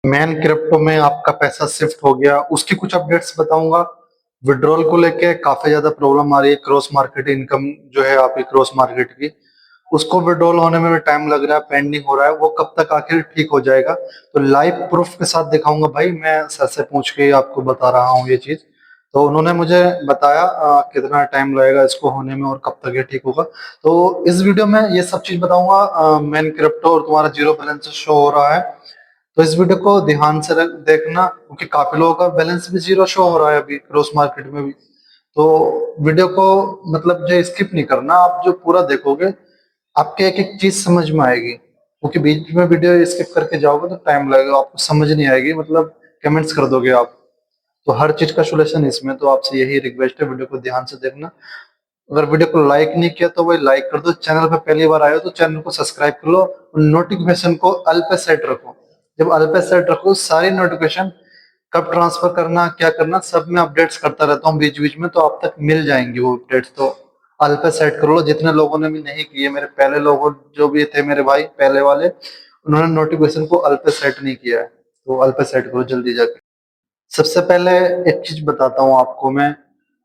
Man crypto में आपका पैसा शिफ्ट हो गया, उसकी कुछ अपडेट्स बताऊंगा। विड्रॉल को लेके काफी ज्यादा प्रॉब्लम आ रही है। क्रॉस मार्केट इनकम जो है आपकी क्रॉस मार्केट की, उसको विड्रॉल होने में भी टाइम लग रहा है, पेंडिंग हो रहा है। वो कब तक आखिर ठीक हो जाएगा? तो लाइव प्रूफ के साथ दिखाऊंगा भाई। मैं सर से पूछ के ही आपको बता रहा हूँ ये चीज। तो उन्होंने मुझे बताया कितना टाइम लगेगा इसको होने में और कब तक ये ठीक होगा। तो इस वीडियो में ये सब चीज बताऊंगा। मैन क्रिप्टो और तुम्हारा जीरो बैलेंस शो हो रहा है, तो इस वीडियो को ध्यान से देखना, क्योंकि काफी लोगों का बैलेंस भी जीरो शो हो रहा है अभी क्रॉस मार्केट में भी। तो वीडियो को मतलब जो स्किप नहीं करना, आप जो पूरा देखोगे आपके एक एक चीज समझ में आएगी। क्योंकि बीच में वीडियो स्किप करके जाओगे तो टाइम लगेगा, आपको समझ नहीं आएगी, मतलब कमेंट्स कर दोगे आप। तो हर चीज का सोल्यूशन इसमें, तो आपसे यही रिक्वेस्ट है, वीडियो को ध्यान से देखना। अगर वीडियो को लाइक नहीं किया तो वही लाइक कर दो। चैनल पे पहली बार आए हो तो चैनल को सब्सक्राइब कर लो और नोटिफिकेशन को ऑल पे सेट रखो। जब ऑल पे सेट रखो, सारी नोटिफिकेशन कब ट्रांसफर करना, क्या करना, सब मैं अपडेट्स करता रहता हूँ बीच बीच में, तो आप तक मिल जाएंगी वो अपडेट्स। तो ऑल पे सेट कर लो। जितने लोगों ने भी नहीं किए, मेरे पहले लोगों जो भी थे मेरे भाई पहले वाले, उन्होंने नोटिफिकेशन को ऑल पे सेट नहीं किया है, तो ऑल पे सेट करो जल्दी जाके। सबसे पहले एक चीज बताता हूँ आपको मैं,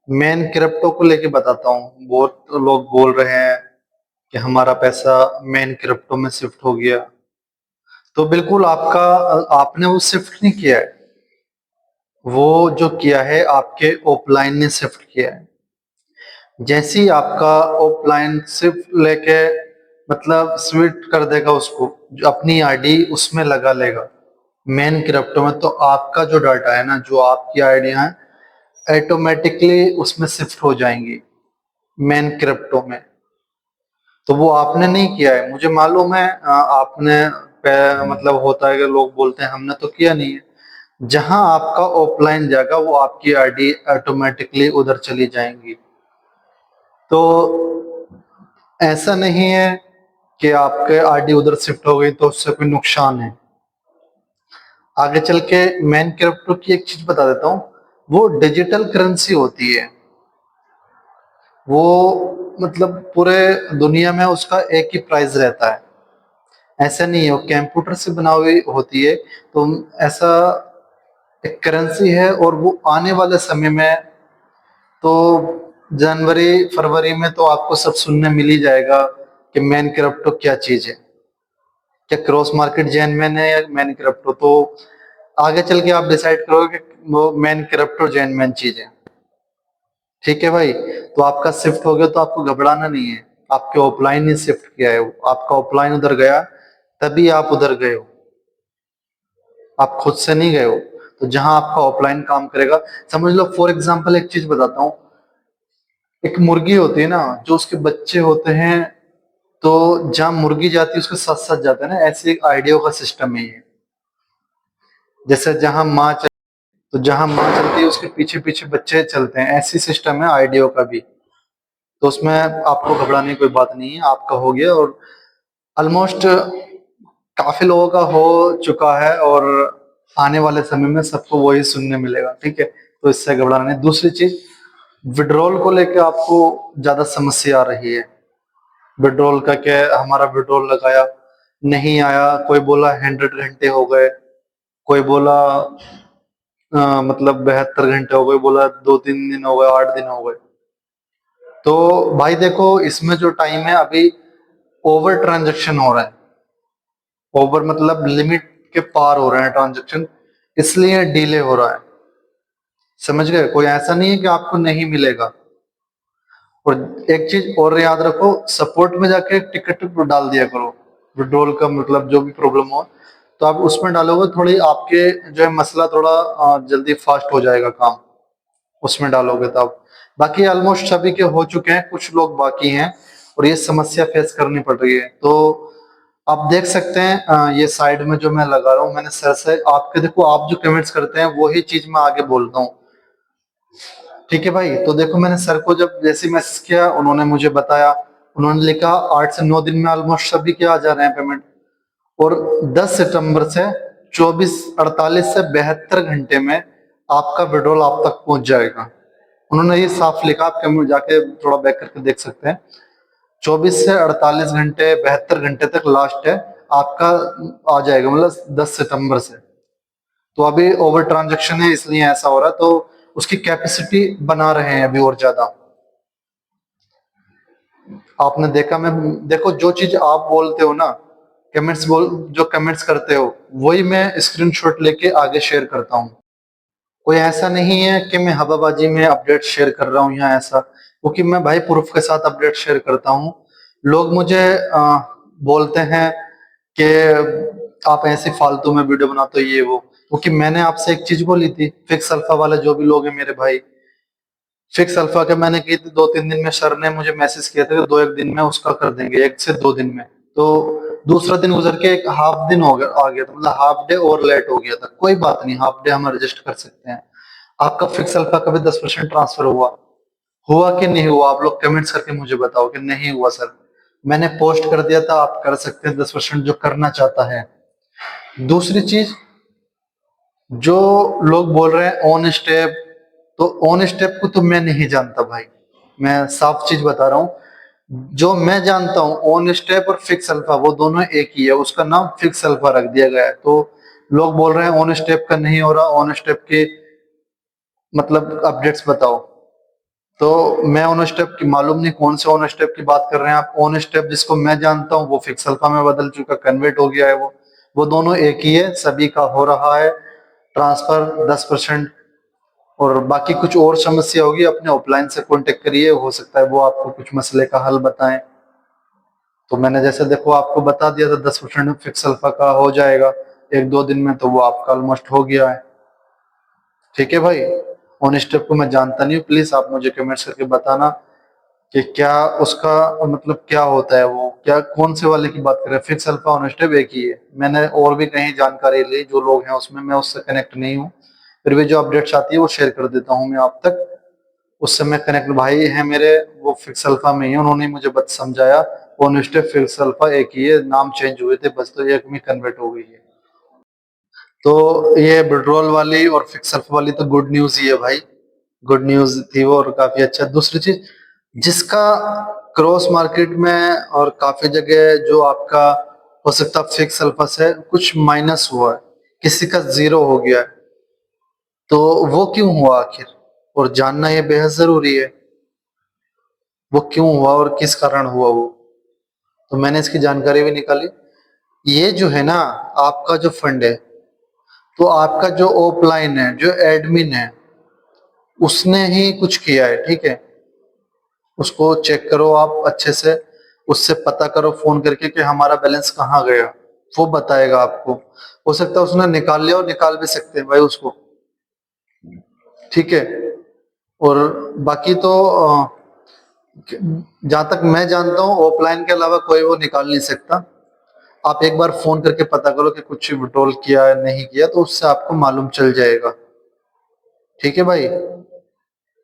मेन क्रिप्टो को लेके बताता हूँ। बहुत लोग बोल रहे हैं कि हमारा पैसा मेन क्रिप्टो में शिफ्ट हो गया। तो बिल्कुल आपका, आपने वो शिफ्ट नहीं किया है। वो जो किया है आपके ऑफलाइन ने शिफ्ट किया है। जैसे ही आपका ऑफलाइन शिफ्ट लेके मतलब स्विच कर देगा उसको, जो अपनी आईडी उसमें लगा लेगा मेन क्रिप्टो में, तो आपका जो डाटा है ना, जो आपकी आईडिया है, ऑटोमेटिकली उसमें शिफ्ट हो जाएंगी मेन क्रिप्टो में। तो वो आपने नहीं किया है, मुझे मालूम है। आपने मतलब होता है कि लोग बोलते हैं हमने तो किया नहीं है। जहां आपका ऑफलाइन जाएगा वो आपकी आईडी ऑटोमेटिकली उधर चली जाएंगी। तो ऐसा नहीं है कि आपके आईडी उधर शिफ्ट हो गई तो उससे कोई नुकसान है। आगे चल के मेन क्रिप्टो की एक चीज बता देता हूँ। वो डिजिटल करेंसी होती है। वो मतलब पूरे दुनिया में उसका एक ही प्राइस रहता है। ऐसा नहीं है, वो कंप्यूटर से बना हुई होती है। तो ऐसा एक करेंसी है, और वो आने वाले समय में तो जनवरी फरवरी में तो आपको सब सुनने मिल ही जाएगा कि मैन क्रिप्टो क्या चीज है, क्या क्रॉस मार्केट जेन्युइन है या मैन क्रिप्टो। तो आगे चल के आप डिसाइड करोगे कि वो मैन क्रिप्टो जेन्युइन चीज है। ठीक है भाई। तो आपका शिफ्ट हो गया तो आपको घबराना नहीं है। आपके ऑफलाइन ही शिफ्ट किया है, आपका ऑफलाइन उधर गया तभी आप उधर गए हो, आप खुद से नहीं गए हो। तो जहां आपका ऑफलाइन काम करेगा, समझ लो फॉर एग्जांपल एक चीज बताता हूँ। एक मुर्गी होती है ना, जो उसके बच्चे होते हैं, तो जहां मुर्गी जाती है उसके साथ साथ जाता है ना, ऐसे एक आइडियो का सिस्टम है ये। जैसे तो जहां माँ चलती है उसके पीछे पीछे बच्चे चलते हैं, ऐसी सिस्टम है आइडियो का भी। तो उसमें आपको घबराने की कोई बात नहीं है, आपका हो गया। और ऑलमोस्ट काफी लोगों का हो चुका है, और आने वाले समय में सबको वही सुनने मिलेगा। ठीक है, तो इससे घबराना नहीं। दूसरी चीज, विड्रॉल को लेकर आपको ज्यादा समस्या आ रही है। विड्रॉल का क्या है, हमारा विड्रॉल लगाया नहीं आया, कोई बोला 100 घंटे हो गए, कोई बोला मतलब 72 घंटे हो गए, बोला 2-3 दिन हो गए, 8 दिन हो गए। तो भाई देखो, इसमें जो टाइम है अभी, ओवर ट्रांजेक्शन हो रहा है। ओवर मतलब लिमिट के पार हो रहे हैं ट्रांजेक्शन, इसलिए डिले हो रहा है। समझ गए? कोई ऐसा नहीं है कि आपको नहीं मिलेगा। और एक चीज और याद रखो, सपोर्ट में जाके टिकट डाल दिया करो। विड्रॉल का मतलब जो भी प्रॉब्लम हो तो आप उसमें डालोगे, थोड़ी आपके जो है मसला थोड़ा जल्दी फास्ट हो जाएगा काम, उसमें डालोगे तो आप। बाकी ऑलमोस्ट सभी के हो चुके हैं, कुछ लोग बाकी हैं और ये समस्या फेस करनी पड़ रही है। तो आप देख सकते हैं ये साइड में जो मैं लगा रहा हूँ, मैंने सर से आपके, देखो आप जो कमेंट्स करते हैं वही चीज मैं आगे बोलता हूँ। ठीक है भाई। तो देखो, मैंने सर को जब जैसे मैसेज किया, उन्होंने मुझे बताया, उन्होंने लिखा 8 से 9 दिन में ऑलमोस्ट सभी के आ जा रहे हैं पेमेंट। और 10 सितंबर से 24, 48 से 72 घंटे में आपका विड्रॉल आप तक पहुंच जाएगा। उन्होंने ये साफ लिखा, आप कमेंट जाके थोड़ा बैक करके देख सकते हैं। 24 से 48 घंटे, 72 घंटे तक लास्ट है आपका, आ जाएगा मतलब 10 सितंबर से। तो अभी ओवर ट्रांजेक्शन है इसलिए ऐसा हो रहा है, तो उसकी कैपेसिटी बना रहे हैं अभी और ज्यादा। आपने देखा, मैं देखो जो चीज आप बोलते हो ना, जो कमेंट्स करते हो, वही मैं स्क्रीनशॉट लेके आगे शेयर करता हूँ। कोई ऐसा नहीं है कि मैं हवाबाजी में अपडेट शेयर कर रहा हूँ या ऐसा, क्योंकि मैं भाई प्रूफ के साथ अपडेट शेयर करता हूँ। लोग मुझे बोलते हैं कि आप ऐसे फालतू में वीडियो बनाते हो ये वो, क्योंकि मैंने आपसे एक चीज बोली थी, फिक्स अल्फा वाले जो भी लोग हैं मेरे भाई, फिक्स अल्फा के मैंने की थी 2-3 दिन में, सर ने मुझे मैसेज किया था कि 2-1 दिन में उसका कर देंगे, 1 से 2 दिन में। तो दूसरा दिन गुजर के एक हाफ दिन हो गया, आ गया था, मतलब हाफ डे और लेट हो गया था। कोई बात नहीं, हाफ डे हम एडजस्ट कर सकते हैं। आपका फिक्स अल्फा का भी 10% ट्रांसफर हुआ, हुआ कि नहीं हुआ? आप लोग कमेंट्स करके मुझे बताओ कि नहीं हुआ सर। मैंने पोस्ट कर दिया था, आप कर सकते हैं 10% जो करना चाहता है। दूसरी चीज, जो लोग बोल रहे हैं ऑन स्टेप, तो ऑन स्टेप को तो मैं नहीं जानता भाई, मैं साफ चीज बता रहा हूँ। जो मैं जानता हूँ ऑन स्टेप और फिक्स अल्फा वो दोनों एक ही है, उसका नाम फिक्स अल्फा रख दिया गया है। तो लोग बोल रहे हैं ऑन स्टेप का नहीं हो रहा, ऑन स्टेप के मतलब अपडेट्स बताओ। तो मैं ऑन स्टेप की मालूम नहीं कौन से ऑन स्टेप की बात कर रहे हैं आप। ऑन स्टेप जिसको मैं जानता हूँ वो फिक्स अल्फा में बदल चुका, कन्वर्ट हो गया है वो दोनों एक ही है, सभी का हो रहा है ट्रांसफर 10%। और बाकी कुछ और समस्या होगी अपने ऑफलाइन से कांटेक्ट करिए, हो सकता है वो आपको कुछ मसले का हल बताएं। तो मैंने जैसे देखो आपको बता दिया था 10% फिक्स अल्फा का हो जाएगा 1-2 दिन में, तो वो आपका ऑलमोस्ट हो गया है। ठीक है भाई, ऑन स्टेप को मैं जानता नहीं हूँ, प्लीज आप मुझे कमेंट्स करके बताना कि क्या उसका मतलब क्या होता है, वो क्या कौन से वाले की बात कर रहे हैं। फिक्स अल्फा ऑन स्टेप एक ही है, मैंने और भी कहीं जानकारी ली, जो लोग हैं उसमें मैं उससे कनेक्ट नहीं हूँ, फिर भी जो अपडेट्स आती है वो शेयर कर देता हूँ मैं आप तक। उससे मैं कनेक्ट, भाई है मेरे वो फिक्स अल्फा में ही है, उन्होंने मुझे बस समझाया ऑन स्टेप फिक्स अल्फा एक ही है, नाम चेंज हुए थे बस, तो एक में कन्वर्ट हो गई है। तो ये विड्रॉल वाली और फिक्स अल्फा वाली तो गुड न्यूज ही है भाई, गुड न्यूज थी वो, और काफी अच्छा। दूसरी चीज, जिसका क्रॉस मार्केट में और काफी जगह जो आपका हो सकता है फिक्स अल्फा से कुछ माइनस हुआ है, किसी का जीरो हो गया है, तो वो क्यों हुआ आखिर, और जानना ये बेहद जरूरी है, वो क्यों हुआ और किस कारण हुआ वो। तो मैंने इसकी जानकारी भी निकाली। ये जो है ना, आपका जो फंड है, तो आपका जो ऑफलाइन है, जो एडमिन है, उसने ही कुछ किया है, ठीक है। उसको चेक करो आप अच्छे से, उससे पता करो फोन करके कि हमारा बैलेंस कहाँ गया, वो बताएगा आपको। हो सकता है उसने निकाल लिया, और निकाल भी सकते हैं भाई उसको, ठीक है। और बाकी तो जहां तक मैं जानता हूँ ऑफलाइन के अलावा कोई वो निकाल नहीं सकता। आप एक बार फोन करके पता करो कि कुछ विड्रॉल किया है नहीं किया, तो उससे आपको मालूम चल जाएगा। ठीक है भाई,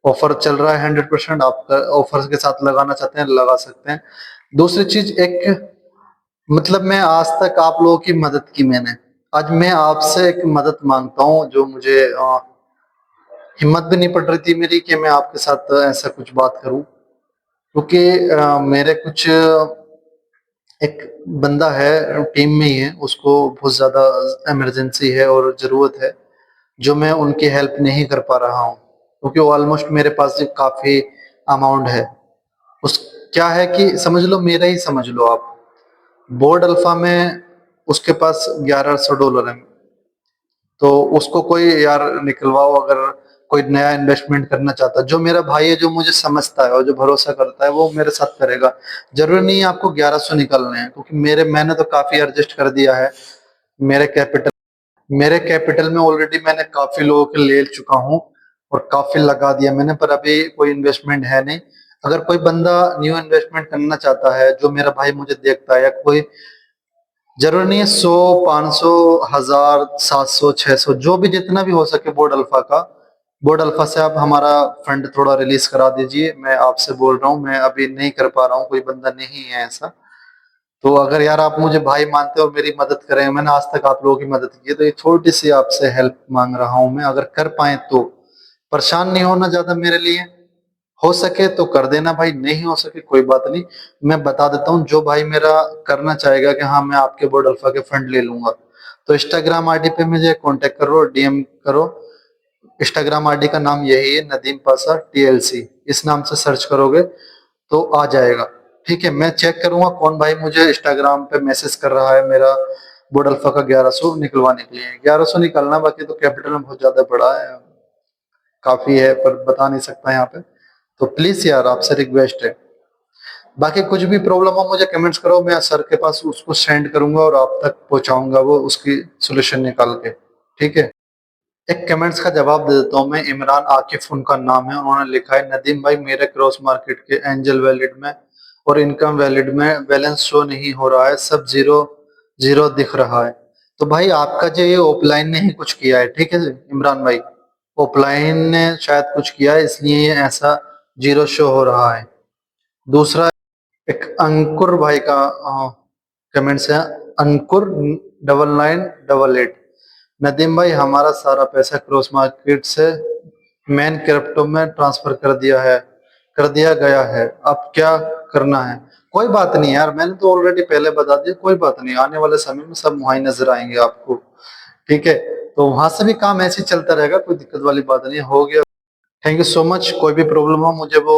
ऑफर चल रहा है 100%, आप ऑफर के साथ लगाना चाहते हैं लगा सकते हैं। दूसरी चीज, एक मतलब मैं आज तक आप लोगों की मदद की मैंने, आज मैं आपसे एक मदद मांगता हूँ, जो मुझे हिम्मत भी नहीं पड़ रही थी मेरी कि मैं आपके साथ ऐसा कुछ बात करूं, क्योंकि मेरे कुछ एक बंदा है टीम में ही है, उसको बहुत ज्यादा इमरजेंसी है और जरूरत है, जो मैं उनकी हेल्प नहीं कर पा रहा हूँ, क्योंकि ऑलमोस्ट मेरे पास काफी अमाउंट है। उस क्या है कि समझ लो, मेरा ही समझ लो आप, बोर्ड अल्फा में उसके पास $1100 है। तो उसको कोई यार निकलवाओ, अगर कोई नया इन्वेस्टमेंट करना चाहता है, जो मेरा भाई है, जो मुझे समझता है और जो भरोसा करता है, वो मेरे साथ करेगा। जरूरी नहीं है आपको 1100 निकलने हैं, क्योंकि मैंने तो काफी एडजस्ट कर दिया है। मेरे कैपिटल मेरे कैपिटल में ऑलरेडी मैंने काफी लोगों के ले चुका हूँ, और काफी लगा दिया मैंने, पर अभी कोई इन्वेस्टमेंट है नहीं। अगर कोई बंदा न्यू इन्वेस्टमेंट करना चाहता है, जो मेरा भाई मुझे देखता है, या कोई, जरूरी नहीं है 100, 500, 1000, 700, 600, जो भी जितना भी हो सके बोर्ड अल्फा का, बोर्ड अल्फा से आप हमारा फंड थोड़ा रिलीज करा दीजिए। मैं आपसे बोल रहा हूँ, मैं अभी नहीं कर पा रहा हूँ, कोई बंदा नहीं है ऐसा। तो अगर यार आप मुझे भाई मानते हो, मेरी मदद करें, मैंने आज तक आप लोगों की मदद की है, तो ये छोटी सी आपसे हेल्प मांग रहा हूं मैं, अगर कर पाए तो। परेशान नहीं होना ज्यादा मेरे लिए, हो सके तो कर देना भाई, नहीं हो सके कोई बात नहीं। मैं बता देता हूँ, जो भाई मेरा करना चाहेगा कि हाँ मैं आपके बोर्ड अल्फा के फंड ले लूंगा, तो इंस्टाग्राम आईडी पे मुझे कांटेक्ट करो, डीएम करो। इंस्टाग्राम आईडी का नाम यही है, नदीम पासा टीएलसी। इस नाम से सर्च करोगे तो आ जाएगा। ठीक है, मैं चेक करूंगा कौन भाई मुझे इंस्टाग्राम पे मैसेज कर रहा है मेरा बोर्ड अल्फा का 1100 निकलवाने के लिए। 1100 निकलना, बाकी तो कैपिटल में बहुत ज्यादा बड़ा है, काफी है, पर बता नहीं सकता यहाँ पे। तो प्लीज यार आपसे रिक्वेस्ट है, बाकी कुछ भी प्रॉब्लम हो मुझे कमेंट्स करो, मैं सर के पास उसको सेंड करूंगा और आप तक पहुंचाऊंगा वो उसकी सोल्यूशन निकाल के। ठीक है, एक कमेंट्स का जवाब दे देता हूँ मैं। इमरान आकिफ उनका नाम है, उन्होंने लिखा है नदीम भाई मेरे क्रॉस मार्केट के एंजल वैलिड में और इनकम वैलिड में बैलेंस शो नहीं हो रहा है, सब जीरो जीरो दिख रहा है। तो भाई आपका जो ये ऑफलाइन ने ही कुछ किया है, ठीक है इमरान भाई, ऑफलाइन ने शायद कुछ किया है इसलिए ये ऐसा जीरो शो हो रहा है। दूसरा, एक अंकुर भाई का कमेंट्स है, अंकुर 9988। नदीम भाई हमारा सारा पैसा क्रॉस मार्केट से मेन क्रिप्टो में ट्रांसफर कर दिया गया है, अब क्या करना है? कोई बात नहीं यार, मैंने तो ऑलरेडी पहले बता दिया, कोई बात नहीं, आने वाले समय में सब वहां नजर आएंगे आपको। ठीक है, तो वहां से भी काम ऐसे ही चलता रहेगा, कोई दिक्कत वाली बात नहीं, हो गया। Thank you so much. कोई भी प्रॉब्लम हो मुझे वो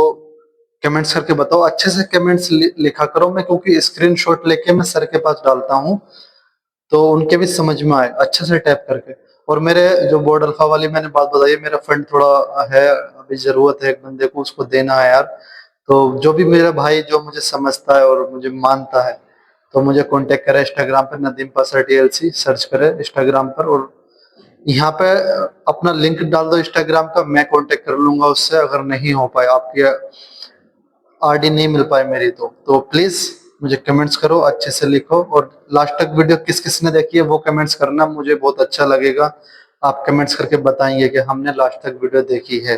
कमेंट्स करके बताओ, अच्छे से कमेंट्स लिखा करो, मैं क्योंकि स्क्रीनशॉट लेके मैं सर के पास डालता हूँ तो उनके भी समझ में आए अच्छे से टैप करके। और मेरे जो बोर्ड अल्फा वाली मैंने बात बताई, मेरा फंड थोड़ा है, अभी जरूरत है एक बंदे को, उसको देना है यार। तो जो भी मेरा भाई जो मुझे समझता है और मुझे मानता है तो मुझे कांटेक्ट करे इंस्टाग्राम पे, नदीम पासा टीएलसी सर्च करे इंस्टाग्राम पर, और यहाँ पे अपना लिंक डाल दो इंस्टाग्राम का, मैं कांटेक्ट कर लूंगा उससे। अगर नहीं हो पाए, आपकी आईडी नहीं मिल पाए मेरी, तो प्लीज मुझे कमेंट्स करो, अच्छे से लिखो। और लास्ट तक वीडियो किस किस ने देखी है वो कमेंट्स करना, मुझे बहुत अच्छा लगेगा। आप कमेंट्स करके बताएंगे कि हमने लास्ट तक वीडियो देखी है।